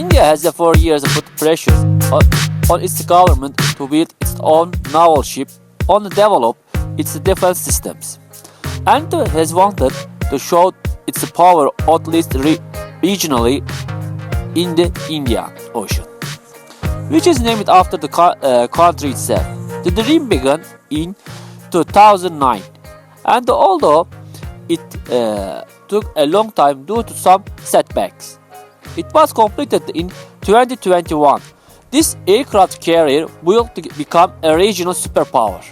India has for years put pressure on its government to build its own naval ship, and develop its defense systems, and has wanted to show its power at least regionally in the Indian Ocean, which is named after the country itself. The dream began in 2009, and although it took a long time due to some setbacks, it was completed in 2021. This aircraft carrier will become a regional superpower.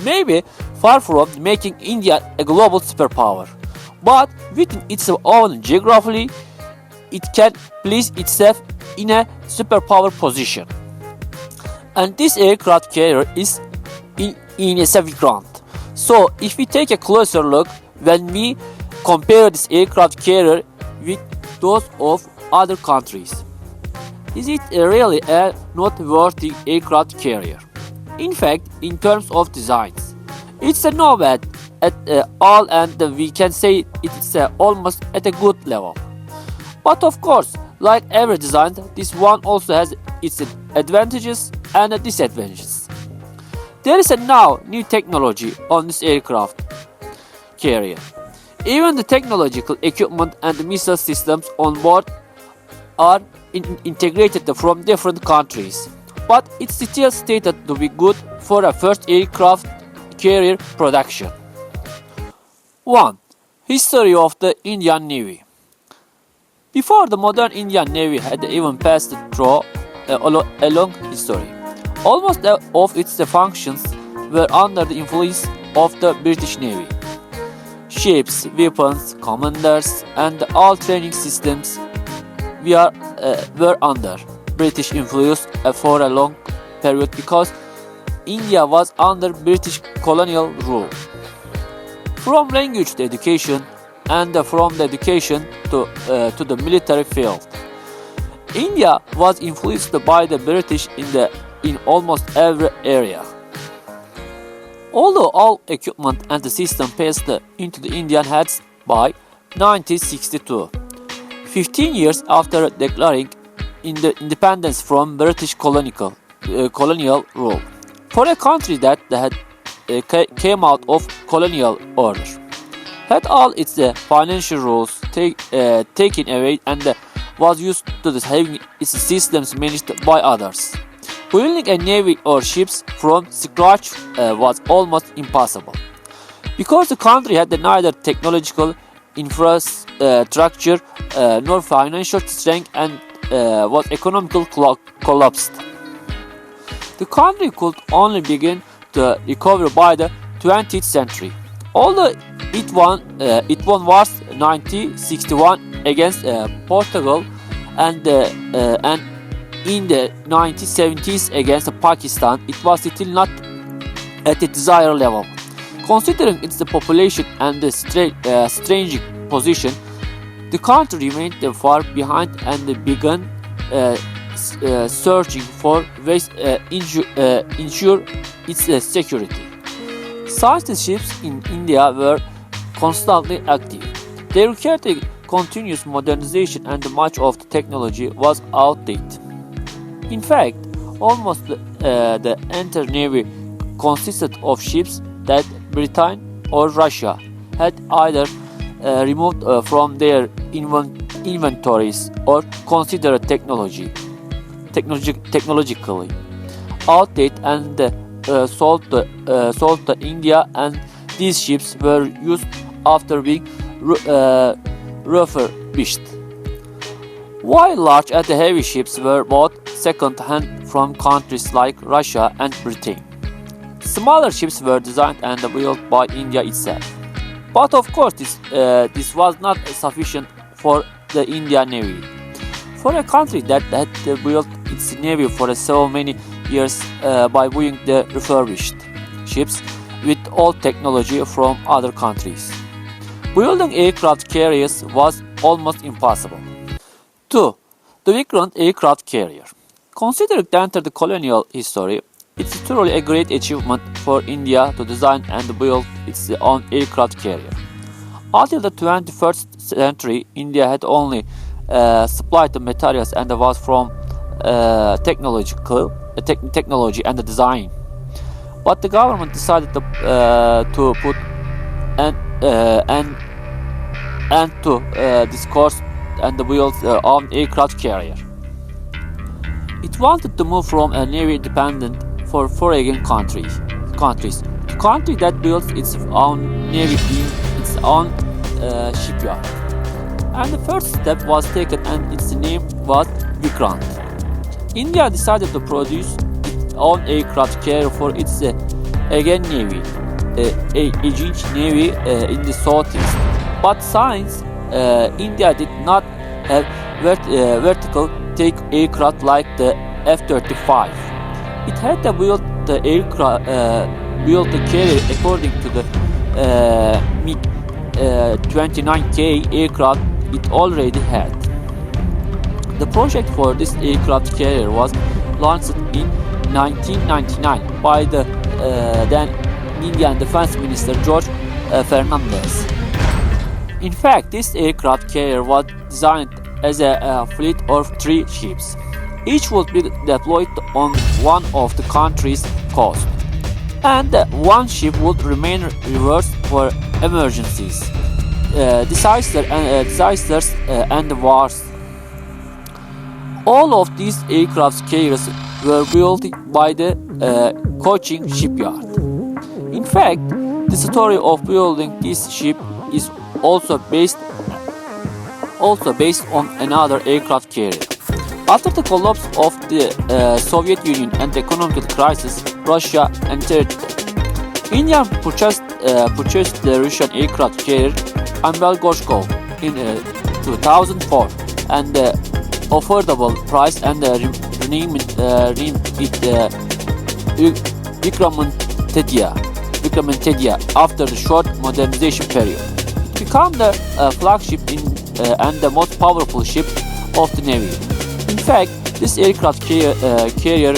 Maybe far from making India a global superpower, but within its own geography, it can place itself in a superpower position. And this aircraft carrier is INS Vikrant. So if we take a closer look, when we compare this aircraft carrier with those of other countries, is it really a noteworthy aircraft carrier? In fact, in terms of designs, it's a no bad at all, and we can say it's almost at a good level. But of course, like every design, this one also has its advantages and disadvantages. There is now new technology on this aircraft carrier. Even the technological equipment and the missile systems on board are integrated from different countries, but it's still stated to be good for a first aircraft carrier production. 1. History of the Indian Navy. Before the modern Indian Navy had even passed through a long history, almost all of its functions were under the influence of the British Navy. Ships, weapons, commanders, and all training systems were under British influence for a long period because India was under British colonial rule. From language to education, and from the education to the military field, India was influenced by the British in almost every area. Although all equipment and the system passed into the Indian hands by 1962, 15 years after declaring independence from British colonial rule, for a country that came out of colonial order, had all its financial rules taken away and was used to having its systems managed by others. Building a navy or ships from scratch was almost impossible, because the country had neither technological infrastructure nor financial strength and was economically collapsed. The country could only begin to recover by the 20th century. Although it won wars 1961 against Portugal and in the 1970s against Pakistan, it was still not at the desired level. Considering its population and the strategic position, the country remained far behind and began searching for ways ensure its security. Science ships in India were constantly active. They required a continuous modernization, and much of the technology was outdated. In fact, almost the entire navy consisted of ships that Britain or Russia had either removed from their inventories or considered technologically outdated and sold to India, and these ships were used after being refurbished. While large and heavy ships were bought second-hand from countries like Russia and Britain, smaller ships were designed and built by India itself. But of course, this was not sufficient for the Indian Navy. For a country that had built its navy for so many years by buying the refurbished ships with old technology from other countries, building aircraft carriers was almost impossible. 2. The Vikrant aircraft carrier. Considering the colonial history, it's truly a great achievement for India to design and build its own aircraft carrier. Until the 21st century, India had only supplied the materials and was from technology and the design. But the government decided to put an end to this course and build own aircraft carrier. It wanted to move from a navy dependent for foreign countries to country that builds its own navy in its own shipyard. And the first step was taken, and its name was Vikrant. India decided to produce its own aircraft carrier for its Aegean Navy, Aegean Navy in the southeast. But since India did not have vertical take aircraft like the F-35, it had to build the carrier according to the MiG-29K aircraft it already had. The project for this aircraft carrier was launched in 1999 by the then Indian Defense Minister George Fernandez. In fact, this aircraft carrier was designed as a fleet of 3 ships. Each would be deployed on one of the country's coast, and one ship would remain reversed for emergencies, disasters and wars. All of these aircraft carriers were built by the Cochin shipyard. In fact, the story of building this ship is also based on another aircraft carrier. After the collapse of the Soviet Union and the economic crisis, Russia entered. India purchased the Russian aircraft carrier Ambelgorskov in 2004 and the affordable price and renamed it Vikrant after the short modernization period. It became the flagship and the most powerful ship of the Navy. In fact, this aircraft carrier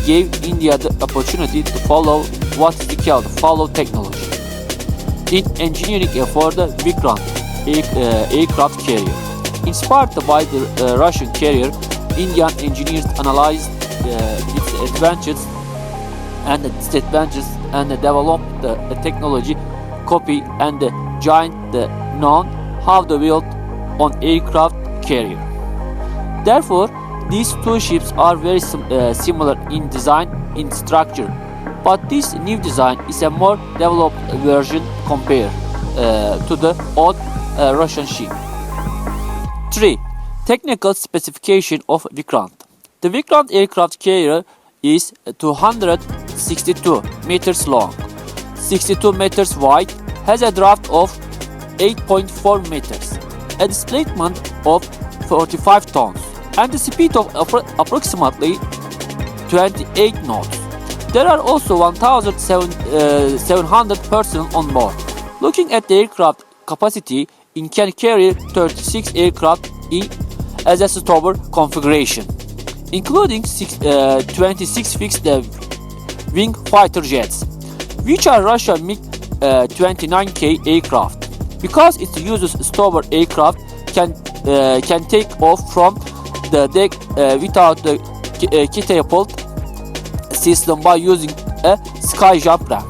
gave India the opportunity to follow what is called follow technology in engineering for the Vikrant aircraft carrier. Inspired by the Russian carrier, Indian engineers analyzed its advantages and disadvantages and developed the technology copy and the giant known how to build on aircraft carrier. Therefore, these two ships are very similar in design, in structure, but this new design is a more developed version compared to the old Russian ship. 3. Technical specification of Vikrant. The Vikrant aircraft carrier is 262 meters long, 62 meters wide, has a draft of 8.4 meters, a displacement of 45 tons, and a speed of approximately 28 knots. There are also 1,700 personnel on board. Looking at the aircraft capacity, it can carry 36 aircraft as a stopper configuration, including 26 fixed wing fighter jets, which are Russian MiG-29K aircraft. Because it uses stopper aircraft can take off from the deck without the catapult system by using a sky jump ramp.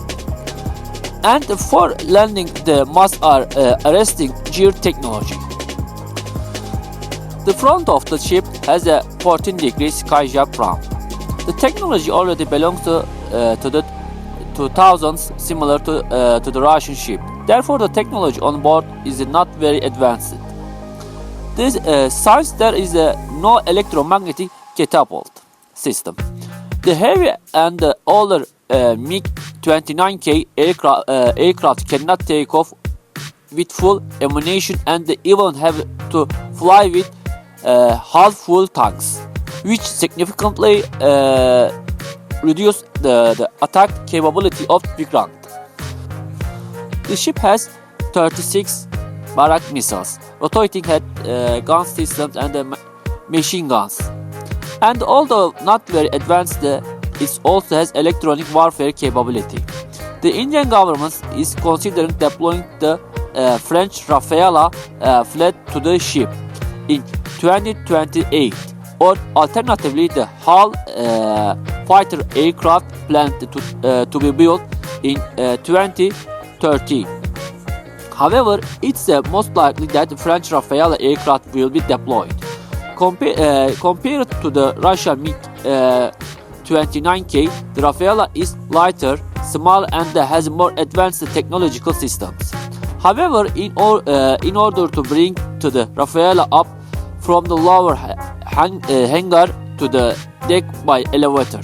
And for landing, the masts are arresting gear technology. The front of the ship has a 14-degree sky jump ramp. The technology already belongs to the 2000s, similar to the Russian ship. Therefore, the technology on board is not very advanced. Since there is no electromagnetic catapult system, the heavy and the older MiG-29K aircraft cannot take off with full ammunition and even have to fly with half-full tanks, which significantly reduce the attack capability of Vikrant. The ship has 36 barrage missiles, rotating head gun systems and machine guns. And although not very advanced, it also has electronic warfare capability. The Indian government is considering deploying the French Rafale fleet to the ship, in 2028, or alternatively the Hull fighter aircraft planned to be built in 2030. However, it's most likely that the French Rafale aircraft will be deployed. Compared to the Russian MiG-29K, the Rafale is lighter, smaller, and has more advanced technological systems. However, in order to bring the Rafale up from the lower hangar to the deck by elevator,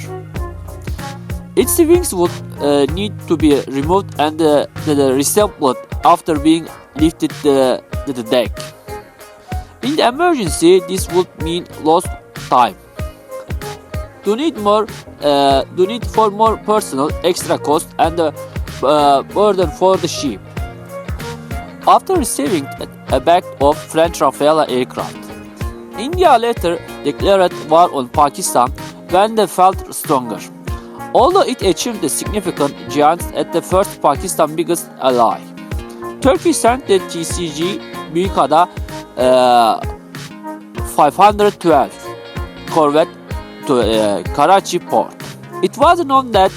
its wings would need to be removed and reassembled after being lifted to the deck. In the emergency, this would mean lost time. Do need for more personnel, extra cost, and burden for the ship. After receiving a batch of French Rafale aircraft, India later declared war on Pakistan when they felt stronger. Although it achieved a significant giants at the first Pakistan's biggest ally, Turkey sent the TCG Büyükada 512 corvette to Karachi port. It was known that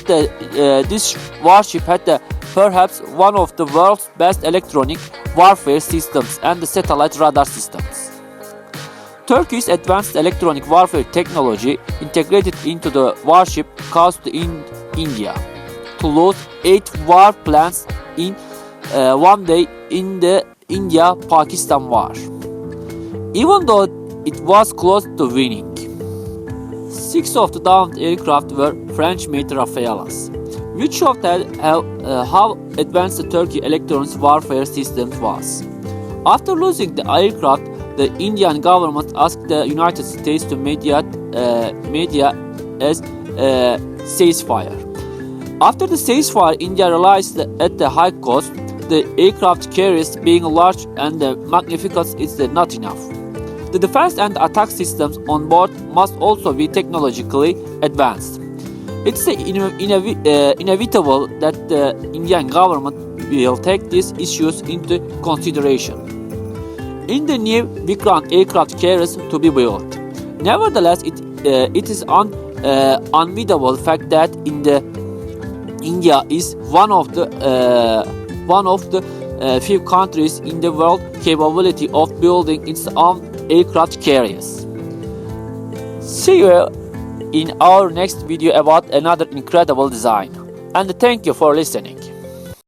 this warship had perhaps one of the world's best electronic warfare systems and satellite radar systems. Turkey's advanced electronic warfare technology integrated into the warship caused India to lose 8 warplanes in one day in the India-Pakistan war, even though it was close to winning. 6 of the downed aircraft were French-made Rafales, which showed how advanced the Turkey electronic warfare system was. After losing the aircraft, the Indian government asked the United States to mediate as a ceasefire. After the ceasefire, India realized at the high cost, the aircraft carriers being large and magnificent is not enough. The defense and attack systems on board must also be technologically advanced. It's inevitable that the Indian government will take these issues into consideration in the new Vikrant aircraft carriers to be built. Nevertheless, it is unavoidable fact that India is one of the few countries in the world capability of building its own aircraft carriers. See you in our next video about another incredible design, and thank you for listening.